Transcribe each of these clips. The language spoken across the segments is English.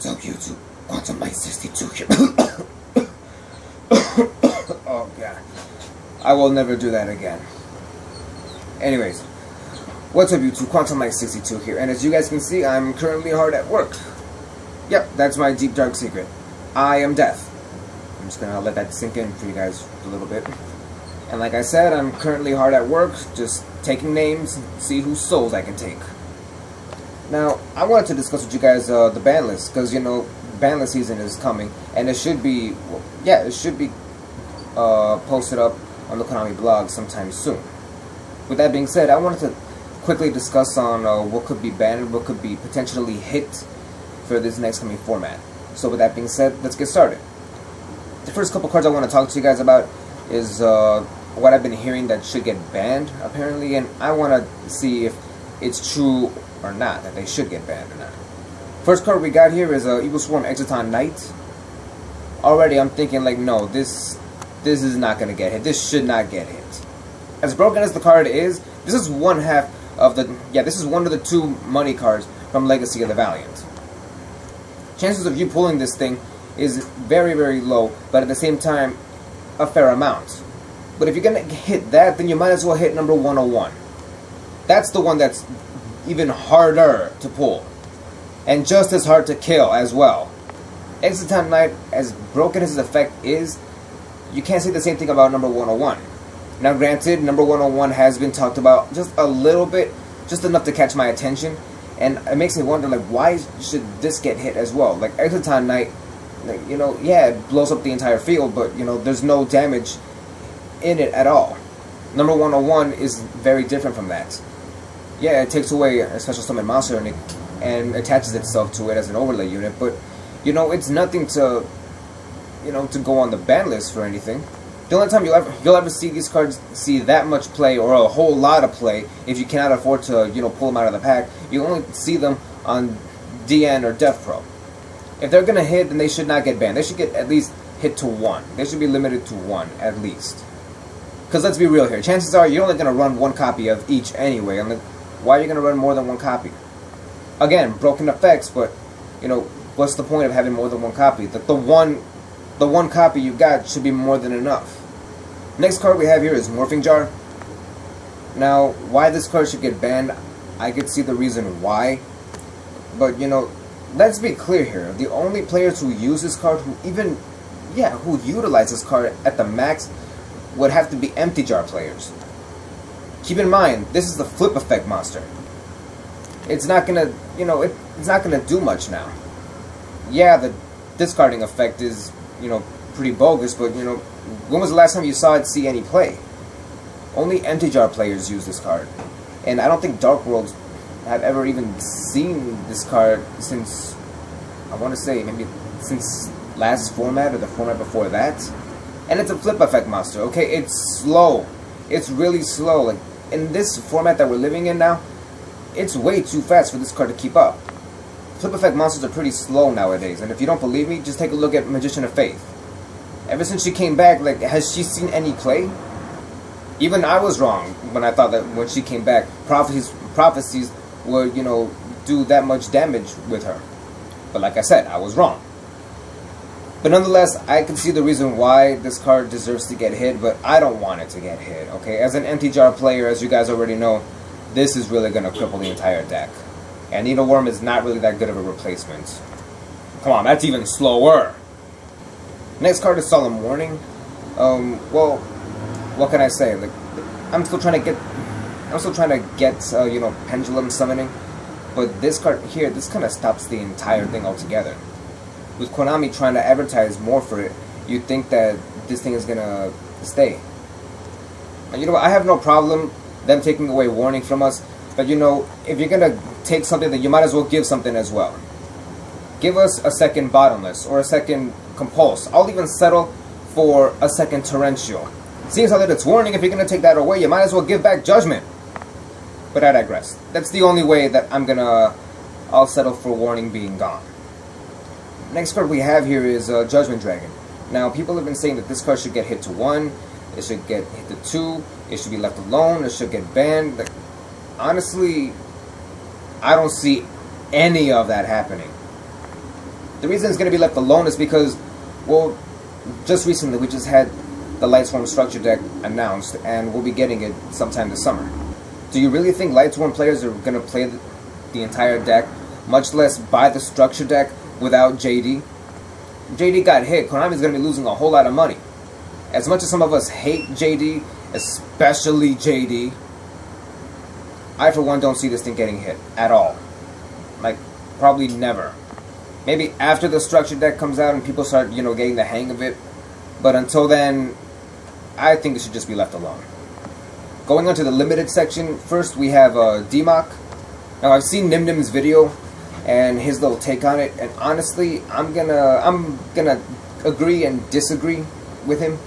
What's up, YouTube? Quantum Light 62 here. Oh god, I will never do that again. Anyways, what's up, YouTube? Quantum Light 62 here, and as you guys can see, I'm currently hard at work. Yep, that's my deep dark secret. I am deaf. I'm just gonna let that sink in for you guys a little bit. And like I said, I'm currently hard at work, just taking names, see whose souls I can take. Now, I wanted to discuss with you guys the ban list, because, you know, ban list season is coming, and it should be, posted up on the Konami blog sometime soon. With that being said, I wanted to quickly discuss on what could be banned, what could be potentially hit for this next coming format. So with that being said, let's get started. The first couple cards I want to talk to you guys about is what I've been hearing that should get banned, apparently, and I want to see if it's true or not, that they should get banned or not. First card we got here is Evil Swarm Exciton Knight. Already I'm thinking, like, no, this is not going to get hit. This should not get hit. As broken as the card is, this is one half of the, this is one of the two money cards from Legacy of the Valiant. Chances of you pulling this thing is very, very low, but at the same time, a fair amount. But if you're going to hit that, then you might as well hit number 101. That's the one that's even harder to pull, and just as hard to kill as well. Exciton Knight, as broken as his effect is, you can't say the same thing about number 101. Now granted, number 101 has been talked about just a little bit, just enough to catch my attention, and it makes me wonder, like, why should this get hit as well? Like, Exciton Knight, like, you know, yeah, it blows up the entire field, but, you know, there's no damage in it at all. Number 101 is very different from that. Yeah, it takes away a special summon monster and attaches itself to it as an overlay unit, but, you know, it's nothing to, you know, to go on the ban list for anything. The only time you'll ever see these cards see that much play, or a whole lot of play, if you cannot afford to, you know, pull them out of the pack, you only see them on DN or Death Pro. If they're gonna hit, then they should not get banned. They should get at least hit to 1. They should be limited to 1 at least. Because let's be real here, chances are you're only gonna run 1 copy of each anyway. I mean, why are you going to run more than 1 copy? Again, broken effects, but, you know, what's the point of having more than 1 copy? The one copy you got should be more than enough. Next card we have here is Morphing Jar. Now, why this card should get banned, I could see the reason why. But, you know, let's be clear here. The only players who use this card, who utilize this card at the max, would have to be Empty Jar players. Keep in mind, this is the flip effect monster. It's not gonna, you know, it's not gonna do much now. Yeah, the discarding effect is, you know, pretty bogus, but, you know, when was the last time you saw it see any play? Only Empty Jar players use this card. And I don't think Dark Worlds have ever even seen this card since, I want to say, maybe since last format or the format before that. And it's a flip effect monster, okay? It's slow. It's really slow. Like, in this format that we're living in now, it's way too fast for this card to keep up. Flip effect monsters are pretty slow nowadays, and if you don't believe me, just take a look at Magician of Faith. Ever since she came back, like, has she seen any play? Even I was wrong when I thought that when she came back, prophecies would, you know, do that much damage with her. But like I said, I was wrong. But nonetheless, I can see the reason why this card deserves to get hit, but I don't want it to get hit, okay? As an Empty Jar player, as you guys already know, this is really going to cripple the entire deck. And Needle Worm is not really that good of a replacement. Come on, that's even slower. Next card is Solemn Warning. Well, what can I say? Like, I'm still trying to get, you know, Pendulum Summoning. But this card here, this kind of stops the entire thing altogether. With Konami trying to advertise more for it, you'd think that this thing is gonna stay. And you know what, I have no problem them taking away Warning from us, but, you know, if you're gonna take something, then you might as well give something as well. Give us a second Bottomless, or a second Compulse. I'll even settle for a second Torrential. Seeing how that it's Warning, if you're gonna take that away, you might as well give back Judgment. But I digress. That's the only way that I'll settle for Warning being gone. Next card we have here is Judgment Dragon. Now, people have been saying that this card should get hit to 1, it should get hit to 2, it should be left alone, it should get banned. Like, honestly, I don't see any of that happening. The reason it's going to be left alone is because, well, just recently we just had the Lightsworn structure deck announced, and we'll be getting it sometime this summer. Do you really think Lightsworn players are going to play the entire deck, much less buy the structure deck without JD? JD got hit. Konami's going to be losing a whole lot of money. As much as some of us hate JD, especially JD, I for one don't see this thing getting hit at all. Like, probably never. Maybe after the structure deck comes out and people start, getting the hang of it. But until then, I think it should just be left alone. Going on to the limited section, first we have D-Mock. Now I've seen Nimnim's video and his little take on it, and honestly, I'm gonna agree and disagree with him.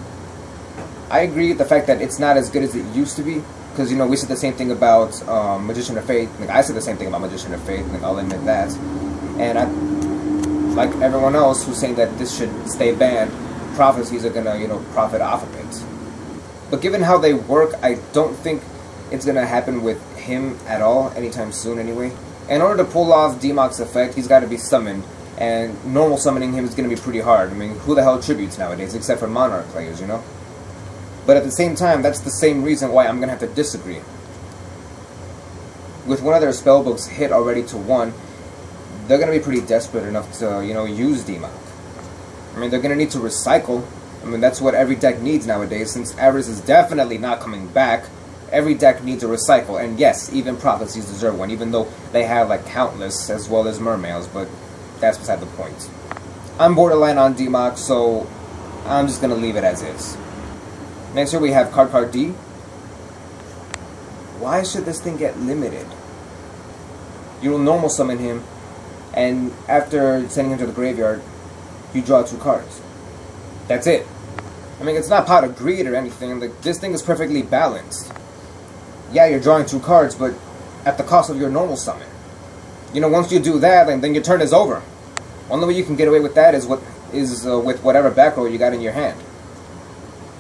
I agree with the fact that it's not as good as it used to be, because we said the same thing about Magician of Fate. Like, I said the same thing about Magician of Fate, and I'll admit that. And I, like everyone else who's saying that this should stay banned, prophecies are gonna profit off of it. But given how they work, I don't think it's gonna happen with him at all anytime soon. Anyway, in order to pull off D-Mock's effect, he's got to be summoned, and normal summoning him is gonna be pretty hard. I mean, who the hell tributes nowadays except for Monarch players, But at the same time, that's the same reason why I'm going to have to disagree. With one of their spellbooks hit already to 1, they're going to be pretty desperate enough to, use D-Mock. I mean, they're going to need to recycle. I mean, that's what every deck needs nowadays. Since Avarice is definitely not coming back, every deck needs a recycle. And yes, even Prophecies deserve one, even though they have, like, countless as well as Mermails. But that's beside the point. I'm borderline on D-Mock, so I'm just going to leave it as is. Next here we have Card D. Why should this thing get limited? You will normal summon him, and after sending him to the graveyard, you draw 2 cards. That's it. I mean, it's not Pot of Greed or anything. Like, this thing is perfectly balanced. Yeah, you're drawing 2 cards, but at the cost of your normal summon. Once you do that, then your turn is over. Only way you can get away with that is with whatever back row you got in your hand.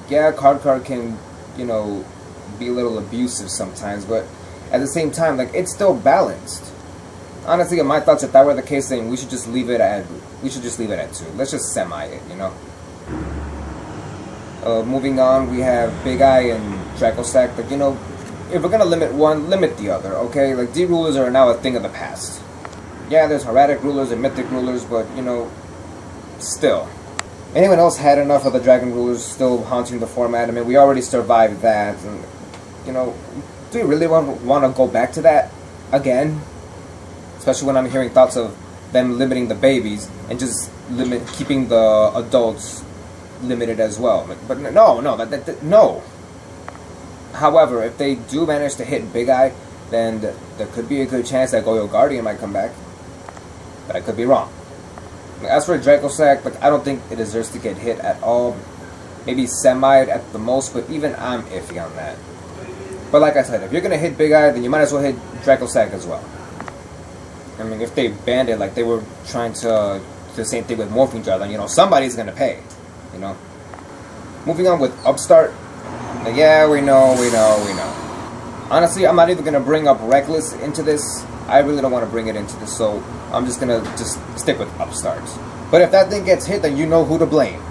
Yeah, card can, be a little abusive sometimes, but at the same time, like, it's still balanced. Honestly, in my thoughts, if that were the case, then we should just leave it at 2. Let's just semi it, Moving on, we have Big Eye and Dracosack. Like, if we're gonna limit one, limit the other, okay? Like, D-rulers are now a thing of the past. Yeah, there's Heraldic rulers and Mythic rulers, but, still. Anyone else had enough of the Dragon Rulers still haunting the format? I mean, we already survived that. And, do you really want to go back to that again? Especially when I'm hearing thoughts of them limiting the babies and just keeping the adults limited as well. But no. No. However, if they do manage to hit Big Eye, then there could be a good chance that Goyo Guardian might come back. But I could be wrong. As for Dracosack, like, I don't think it deserves to get hit at all. Maybe semi at the most, but even I'm iffy on that. But like I said, if you're gonna hit Big Eye, then you might as well hit Dracosack as well. I mean, if they banned it like they were trying to do the same thing with Morphing Jar, then somebody's gonna pay. Moving on with Upstart. Like, yeah, we know. Honestly, I'm not even gonna bring up Reckless into this. I really don't want to bring it into this, so I'm just gonna stick with Upstart. But if that thing gets hit, then you know who to blame.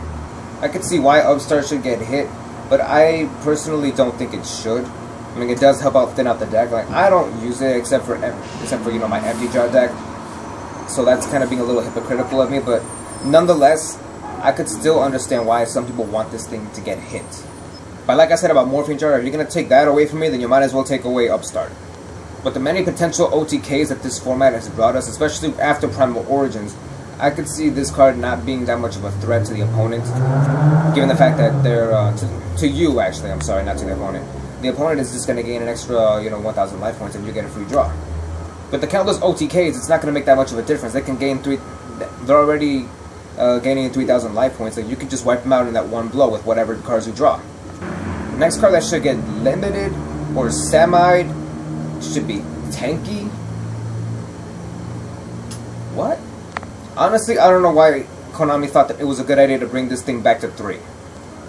I could see why Upstart should get hit, but I personally don't think it should. I mean, it does help out thin out the deck. Like, I don't use it except for my empty jar deck, so that's kind of being a little hypocritical of me. But nonetheless, I could still understand why some people want this thing to get hit. But like I said about Morphing Jar, if you're gonna take that away from me, then you might as well take away Upstart. With the many potential OTKs that this format has brought us, especially after Primal Origins, I could see this card not being that much of a threat to the opponent, given the fact that they're, to you actually, I'm sorry, not to the opponent. The opponent is just going to gain an extra, 1,000 life points and you get a free draw. With the countless OTKs, it's not going to make that much of a difference. They can gain they're already gaining 3,000 life points, so you can just wipe them out in that one blow with whatever cards you draw. The next card that should get limited or semi'd should be Tanky. What? Honestly, I don't know why Konami thought that it was a good idea to bring this thing back to 3.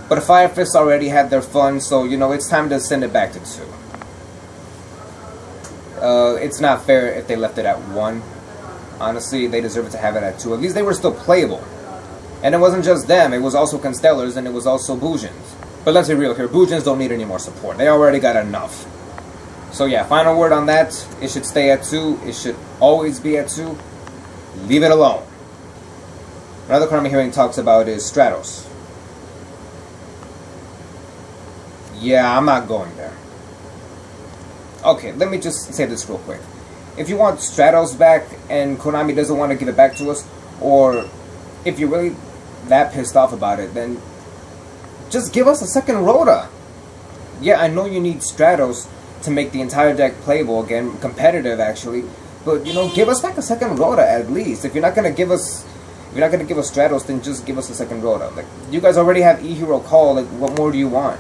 But Fire Fists already had their fun, so, it's time to send it back to 2. It's not fair if they left it at 1. Honestly, they deserve to have it at 2. At least they were still playable. And it wasn't just them, it was also Constellars and it was also Boojins. But let's be real here, Boojins don't need any more support. They already got enough. So yeah, final word on that. It should stay at 2. It should always be at 2. Leave it alone. Another card I'm hearing talks about is Stratos. Yeah, I'm not going there. Okay, let me just say this real quick. If you want Stratos back and Konami doesn't want to give it back to us, or if you're really that pissed off about it, then just give us a second Rhoda. Yeah, I know you need Stratos to make the entire deck playable again, competitive actually, but you know, give us like a second Rhoda at least. If you're not gonna give us Stratos, then just give us a second Rhoda. Like, you guys already have E-Hero Call, like what more do you want?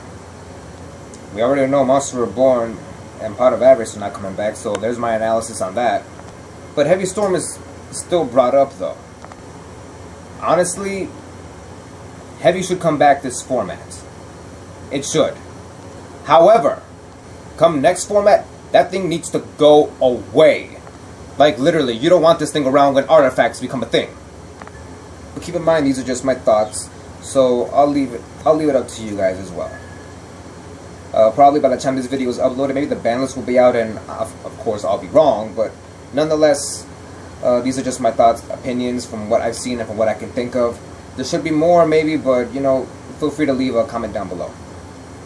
We already know Monster Reborn and Pot of Avarice are not coming back, so there's my analysis on that. But Heavy Storm is still brought up though. Honestly, Heavy should come back this format. It should. However, come next format, that thing needs to go away. Like literally, you don't want this thing around when artifacts become a thing. But keep in mind, these are just my thoughts, so I'll leave it up to you guys as well. Probably by the time this video is uploaded, maybe the ban list will be out, and of course I'll be wrong, but nonetheless, these are just my thoughts, opinions from what I've seen and from what I can think of. There should be more maybe, but you know, feel free to leave a comment down below.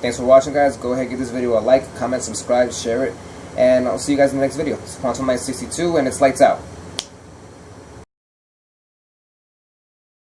Thanks for watching, guys. Go ahead, give this video a like, comment, subscribe, share it, and I'll see you guys in the next video. It's QuantumLight62, and it's lights out.